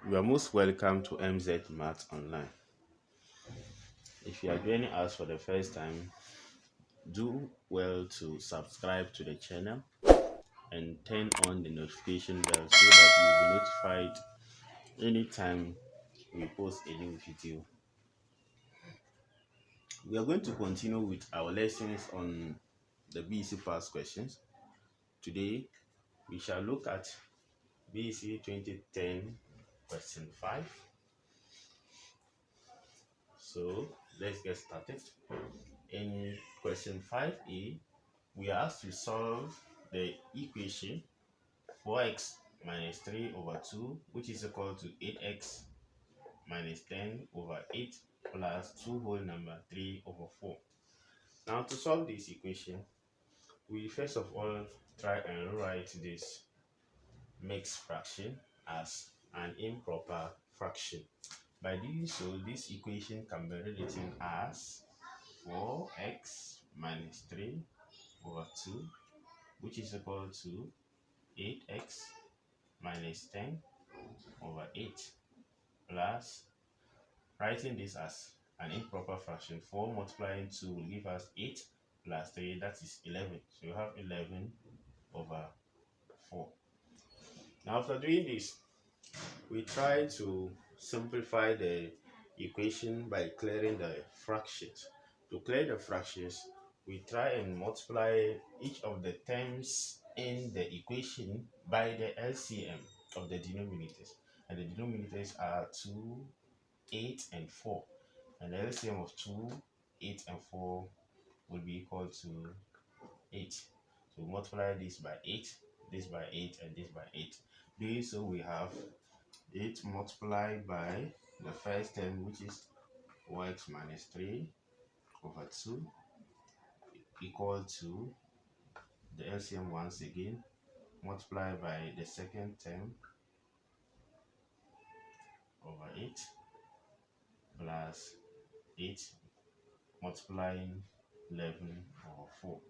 You are most welcome to MZ Math Online. If you are joining us for the first time, do well to subscribe to the channel and turn on the notification bell so that you will be notified anytime we post a new video. We are going to continue with our lessons on the BC past questions. Today, we shall look at BC 2010 question 5. So, let's get started. In question 5a, we are asked to solve the equation 4x minus 3 over 2, which is equal to 8x minus 10 over 8 plus 2 whole number 3 over 4. Now, to solve this equation, we first of all try and write this mixed fraction as an improper fraction. By doing so, this equation can be rewritten as 4x minus 3 over 2, which is equal to 8x minus 10 over 8 plus, writing this as an improper fraction, 4 multiplying 2 will give us 8 plus 3, that is 11. So you have 11 over 4. Now after doing this, we try to simplify the equation by clearing the fractions. To clear the fractions, we try and multiply each of the terms in the equation by the LCM of the denominators. And the denominators are 2, 8, and 4. And the LCM of 2, 8, and 4 will be equal to 8. So multiply this by 8, this by 8, and this by 8. Doing so, we have 8 multiplied by the first term, which is 4x minus 3 over 2, equal to the LCM once again, multiplied by the second term over 8 plus 8 multiplying 11 over 4.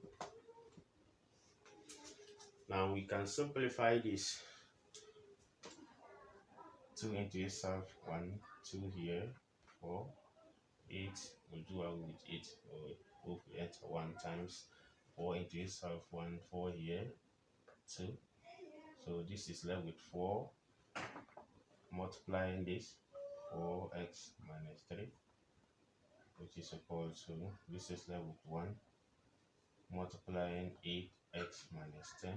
Now we can simplify this. 2 into itself, 1, 2 here, 4, 8, we'll do away with 8, or 1 times 4 into itself, 1, 4 here, 2. So this is left with 4, multiplying this, 4x minus 3, which is equal to, this is left with 1, multiplying 8x minus 10,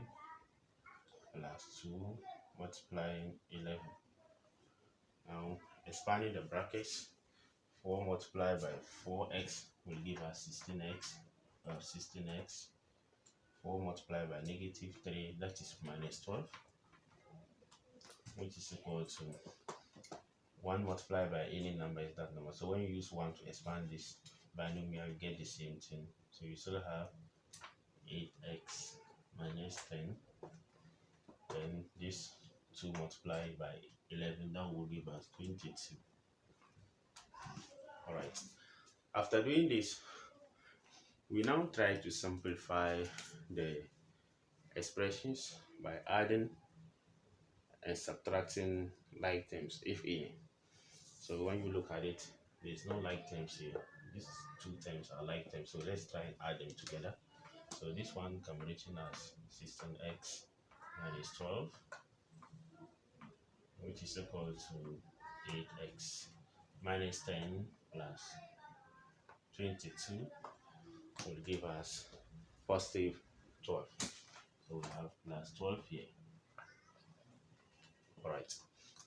plus 2, multiplying 11. Now, expanding the brackets, 4 multiplied by 4x will give us 16x, 16x. 4 multiplied by negative 3, that is minus 12, which is equal to 1 multiplied by any number is that number. So when you use 1 to expand this binomial, you get the same thing. So you still have 8x minus 10, then this 2 multiplied by 11, that will give us 22. Alright, after doing this, we now try to simplify the expressions by adding and subtracting like terms, if any. So when you look at it, there's no like terms here. These two terms are like terms, so let's try and add them together. So this one can be written as 16x minus 12, which is equal to 8x minus 10 plus 22 will give us positive 12. So we have plus 12 here. Alright,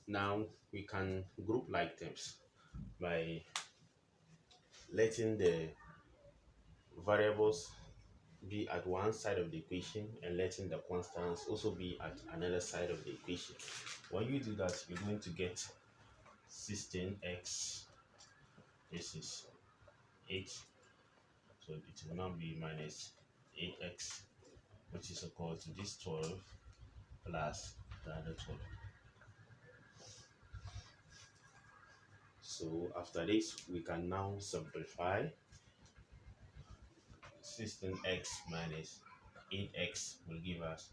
now we can group like terms by letting the variables be at one side of the equation and letting the constants also be at another side of the equation. When you do that, you're going to get 16x, this is 8, so it will now be minus 8x, which is equal to this 12 plus the other 12. So after this, we can now simplify. 16x minus 8x will give us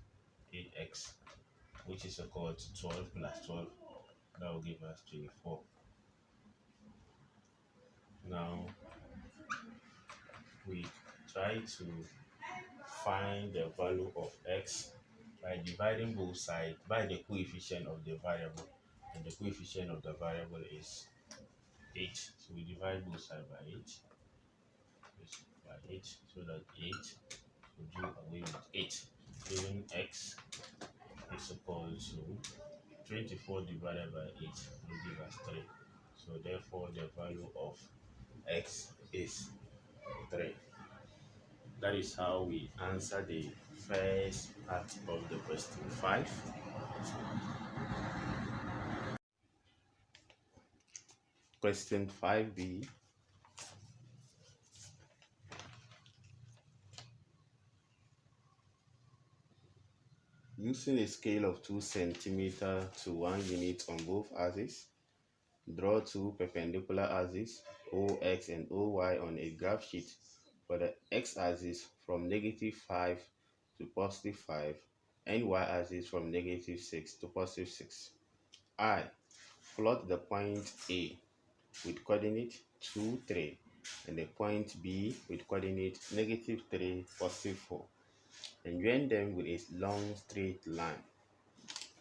8x, which is equal to 12 plus 12, That will give us 24. Now we try to find the value of x by dividing both sides by the coefficient of the variable, and the coefficient of the variable is 8. So we divide both sides by 8. This by 8, so that 8 will do away with 8, giving x is equal to 24 divided by 8 will give us 3. So therefore the value of x is 3. That is how we answer the first part of the question 5. Question 5b. Using a scale of 2 centimeters to 1 unit on both axes, draw two perpendicular axes, OX and OY, on a graph sheet for the x-axis from -5 to +5 and y-axis from -6 to +6. I. Plot the point A with coordinate 2, 3 and the point B with coordinate -3, +4, and join them with a long straight line.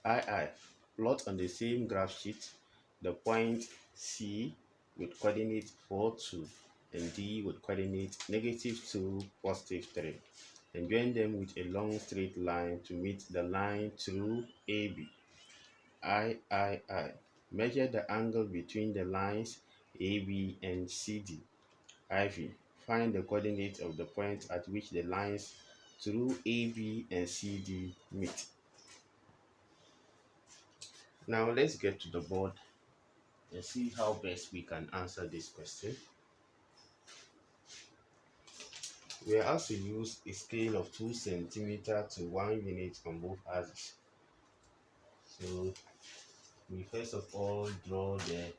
II. Plot on the same graph sheet the point C with coordinate 4, 2 and D with coordinate -2, +3, and join them with a long straight line to meet the line through AB. III. Measure the angle between the lines AB and CD. IV. Find the coordinate of the point at which the lines through AB and CD meet. Now let's get to the board and see how best we can answer this question. We are asked to use a scale of 2 centimeters to 1 unit on both axes. So we first of all draw the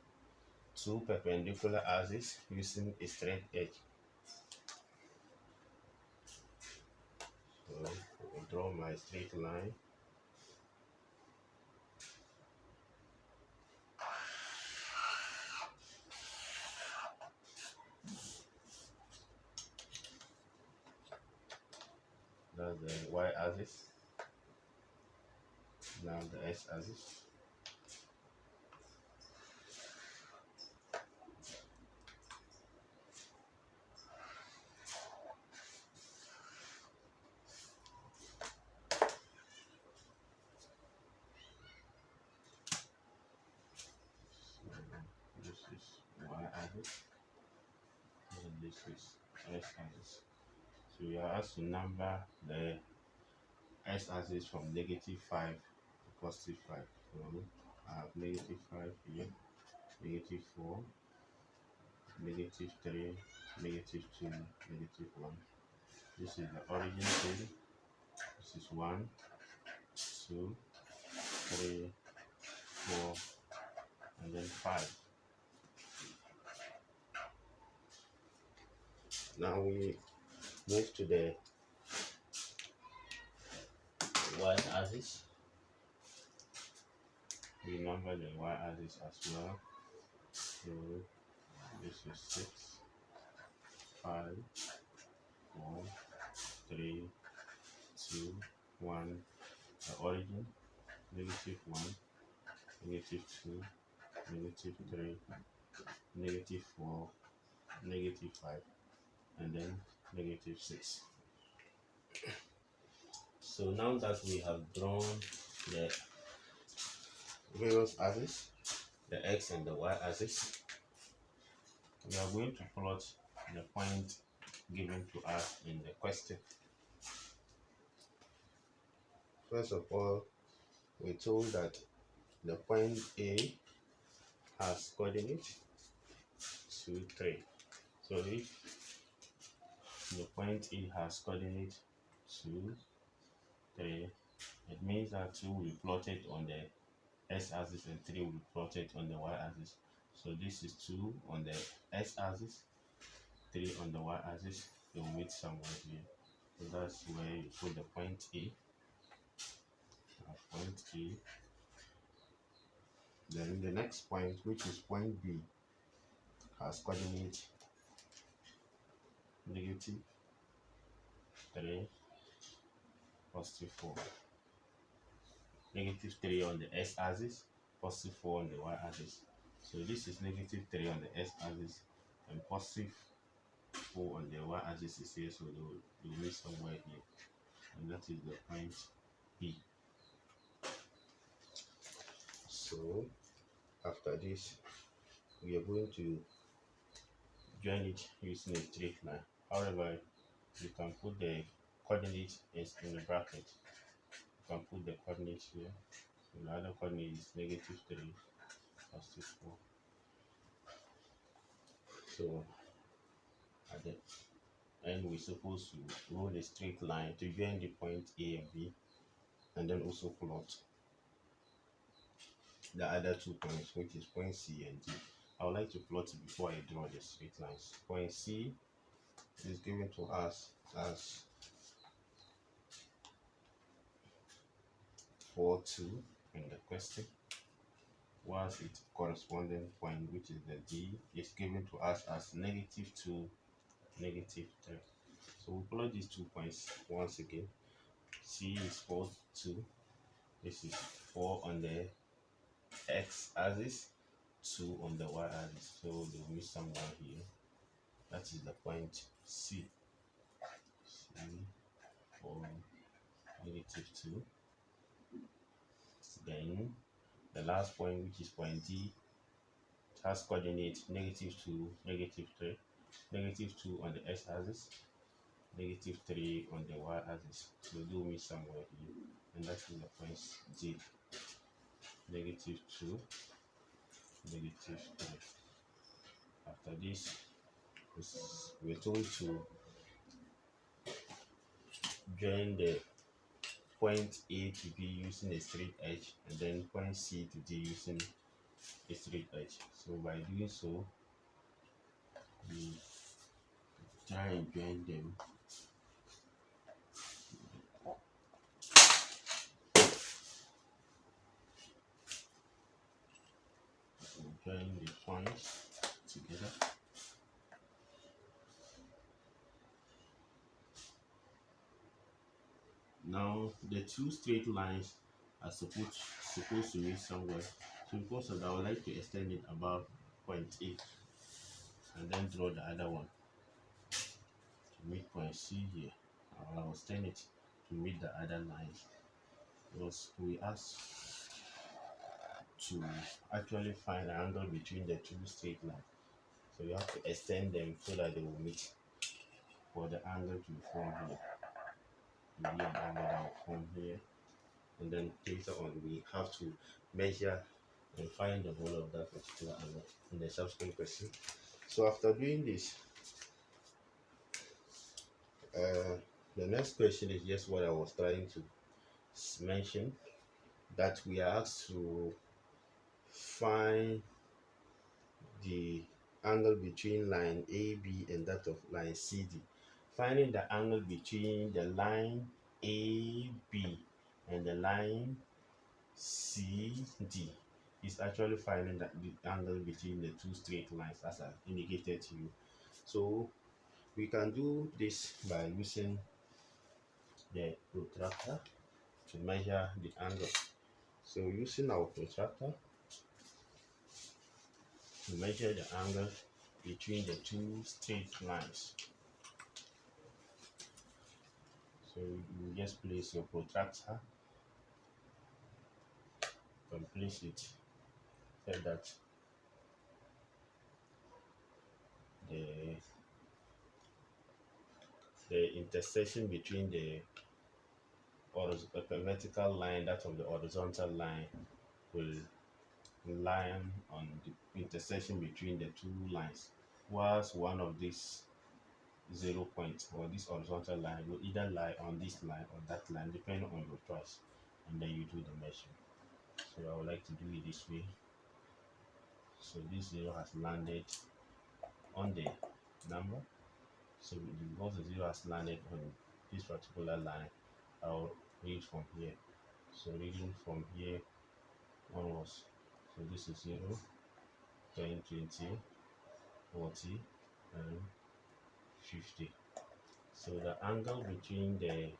two perpendicular axes using a straight edge. So I will draw my straight line. That's the y-axis. Now the x-axis. This is y-axis and this is x-axis. So we are asked to number the x-axis from -5 to +5. So I have -5 here, -4, -3, -2, -1. This is the origin point. This is 1, 2, 3, 4, and then 5. Now we move to the y-axis. We number the y-axis as well. So this is 6, 5, 4, 3, 2, 1. The origin, -1, -2, -3, -4, -5, and then -6. So now that we have drawn the various axes, the x and the y axis, we are going to plot the point given to us in the question. First of all, we're told that the point A has coordinate 2, 3. So if the point A has coordinate 2, 3, it means that 2 will be plotted on the x-axis and 3 will be plotted on the y-axis. So this is 2 on the x-axis, 3 on the y-axis. They will meet somewhere here. So that's where you put the point A. Point A. Then the next point, which is point B, has coordinate negative 3, positive 4. Negative 3 on the x-axis, positive 4 on the y-axis. So this is negative 3 on the x-axis and positive 4 on the y-axis is here, so they'll meet somewhere here. And that is the point B. So after this, we are going to join it using a straight line. However, you can put the coordinates in the bracket. You can put the coordinates here. So the other coordinate is negative 3, positive 4. So at the end, we're supposed to roll a straight line to join the point A and B, and then also plot the other 2 points, which is point C and D. I would like to plot it before I draw the straight lines. Point C is given to us as 4, 2 in the question, whilst its corresponding point, which is the D, is given to us as negative 2, negative 3. So we plot these 2 points once again. C is 4, 2. This is 4 on the x-axis, 2 on the y-axis. So they'll meet somewhere here. That is the point C. C for negative 2. Then the last point, which is point D, has coordinate negative 2, negative 3. Negative 2 on the x-axis, negative 3 on the y-axis. So do meet somewhere here, and that is the point D. Negative 2, negative 3. After this, we're told to join the point A to B using a straight edge, and then point C to D using a straight edge. So by doing so, we try and join them. Join the points together. Now the 2 straight lines are supposed to meet somewhere. So because of that, I would like to extend it above point A and then draw the other one to meet point C here. I'll extend it to meet the other lines, because we asked to actually find an angle between the 2 straight lines. So you have to extend them so that they will meet for the angle to form here. Maybe an angle that will form here, and then later on we have to measure and find the whole of that particular angle in the subsequent question. So after doing this, the next question is just what I was trying to mention, that we are asked to find the angle between line AB and that of line CD. Finding the angle between the line AB and the line CD is actually finding the angle between the 2 straight lines, as I indicated to you. So we can do this by using the protractor to measure the angle. So using our protractor to measure the angle between the 2 straight lines. So you just place your protractor and place it so that the intersection between the vertical line, that of the horizontal line, will line on the intersection between the 2 lines, whilst one of these 0 points or this horizontal line will either lie on this line or that line, depending on your choice, and then you do the measurement. So I would like to do it this way. So this 0 has landed on the number. So because the 0 has landed on this particular line, I'll read from here. So reading from here onwards. So this is 0, 10, 20, 40, and 50. So the angle between the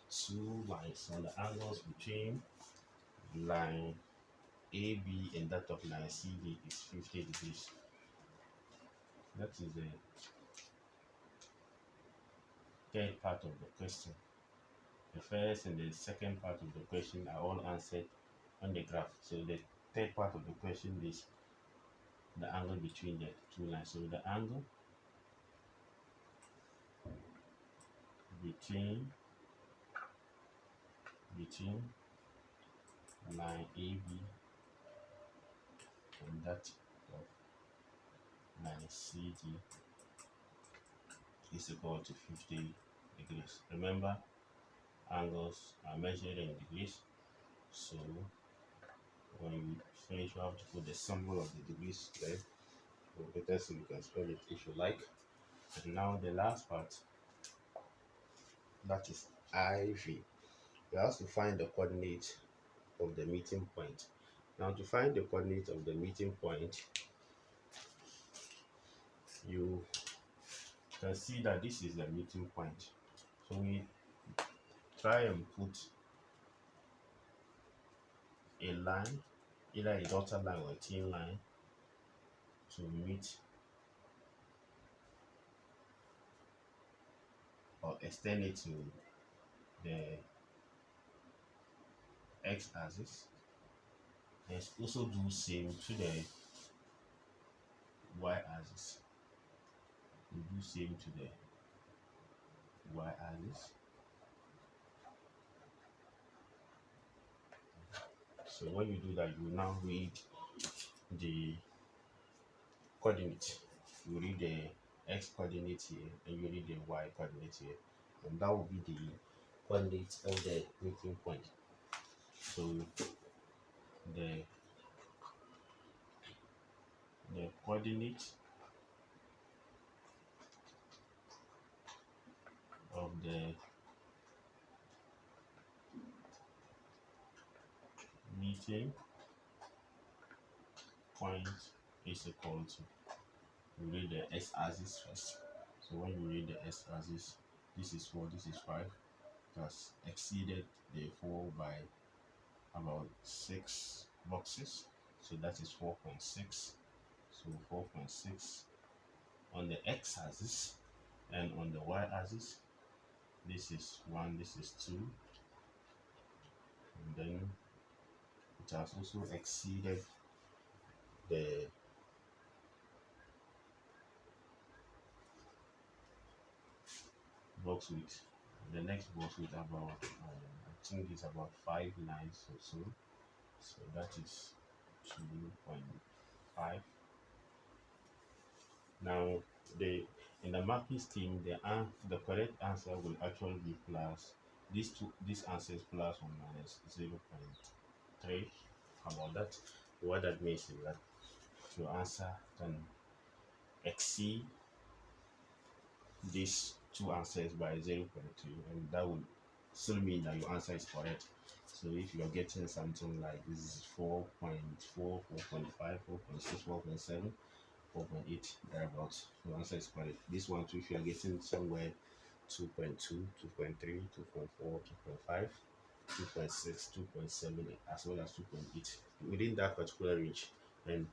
two lines, and the angles between line AB and that of line CD is 50 degrees. That is the third part of the question. The first and the second part of the question are all answered on the graph. So the third part of the question is the angle between the two lines. So the angle between line AB and that of line CD is equal to 50 degrees. Remember, angles are measured in degrees. So when you finish, you have to put the symbol of the degrees there. So better so you can spell it if you like. And now the last part, that is IV. You have to find the coordinate of the meeting point. Now to find the coordinate of the meeting point, you can see that this is the meeting point. So we try and put a line, either a dotted line or a thin line, to meet or extend it to the x-axis, and also do same to the y-axis. We do same to the y-axis. So when you do that, you now read the coordinate. You read the x coordinate here, and you read the y coordinate here, and that will be the coordinate of the meeting point. So the coordinate of the meeting point is equal to, you read the x-axis first. So when you read the x-axis, this is 4, this is 5. That's exceeded the 4 by about 6 boxes. So that is 4.6. So 4.6 on the x-axis, and on the y-axis, this is 1, this is 2, and then it has also exceeded the box width. The next box width about I think it's about 5 lines or so. So that is 2.5. Now in the marking scheme, the correct answer will actually be plus this answer is plus or minus 0.3. About that, what that means is that your answer can exceed these two answers by 0.2, and that would still mean that your answer is correct. So if you are getting something like this is 4.4, 4.5, 4.6, 4.7, 4.8, thereabouts, your answer is correct. This one too, if you are getting somewhere 2.2, 2.3, 2.4, 2.5, 2.6, 2.7, as well as 2.8, within that particular range, and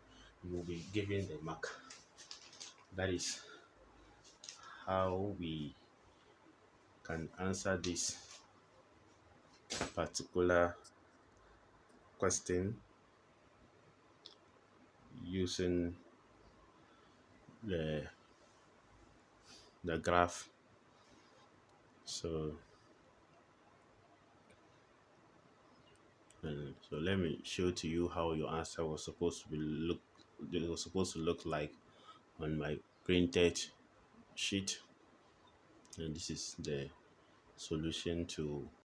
you will be given the mark. That is how we can answer this particular question using the graph. So let me show to you how your answer was supposed to look like on my printed sheet, and this is the solution to